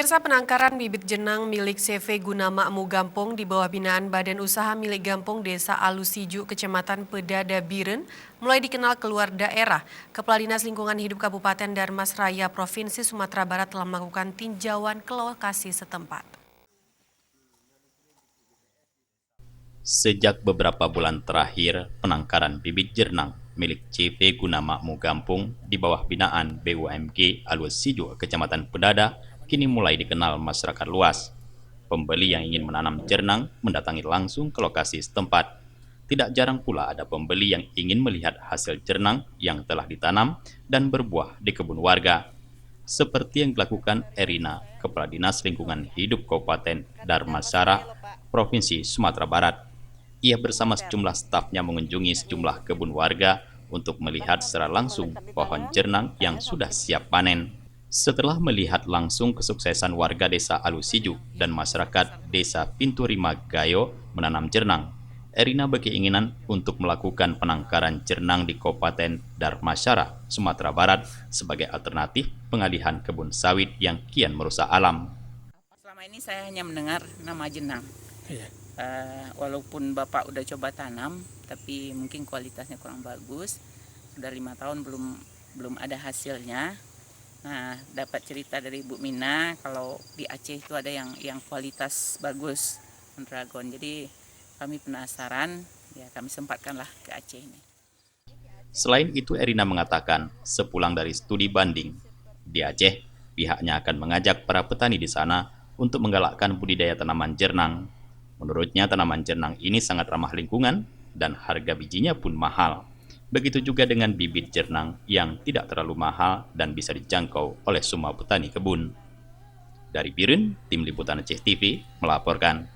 Pemirsa, penangkaran bibit jenang milik CV Guna Makmu Gampong di bawah binaan Badan Usaha Milik Gampong Desa Alusiju, Kecamatan Pedada Biren, mulai dikenal keluar daerah. Kepala Dinas Lingkungan Hidup Kabupaten Darmas Raya Provinsi Sumatera Barat telah melakukan tinjauan ke lokasi setempat. Sejak beberapa bulan terakhir, penangkaran bibit jenang milik CV Guna Makmu Gampong di bawah binaan BUMG Alusiju, Kecamatan Pedada, kini mulai dikenal masyarakat luas. Pembeli yang ingin menanam jenang mendatangi langsung ke lokasi setempat. Tidak jarang pula ada pembeli yang ingin melihat hasil jenang yang telah ditanam dan berbuah di kebun warga. Seperti yang dilakukan Erina, Kepala Dinas Lingkungan Hidup Kabupaten Darmasara, Provinsi Sumatera Barat. Ia bersama sejumlah stafnya mengunjungi sejumlah kebun warga untuk melihat secara langsung pohon jenang yang sudah siap panen. Setelah melihat langsung kesuksesan warga desa Alusiju dan masyarakat desa Pinturima Gayo menanam jenang, Erina berkeinginan untuk melakukan penangkaran jenang di Kabupaten Darmasara, Sumatera Barat sebagai alternatif pengalihan kebun sawit yang kian merusak alam. Selama ini saya hanya mendengar nama jenang. Iya. Walaupun Bapak udah coba tanam, tapi mungkin kualitasnya kurang bagus. Sudah 5 tahun belum ada hasilnya. Nah, dapat cerita dari Bu Mina kalau di Aceh itu ada yang kualitas bagus, dragon. Jadi kami penasaran, ya kami sempatkanlah ke Aceh ini. Selain itu, Erina mengatakan sepulang dari studi banding di Aceh, pihaknya akan mengajak para petani di sana untuk menggalakkan budidaya tanaman jenang. Menurutnya, tanaman jenang ini sangat ramah lingkungan dan harga bijinya pun mahal. Begitu juga dengan bibit jenang yang tidak terlalu mahal dan bisa dijangkau oleh semua petani kebun. Dari Biren, Tim Liputan Aceh TV melaporkan.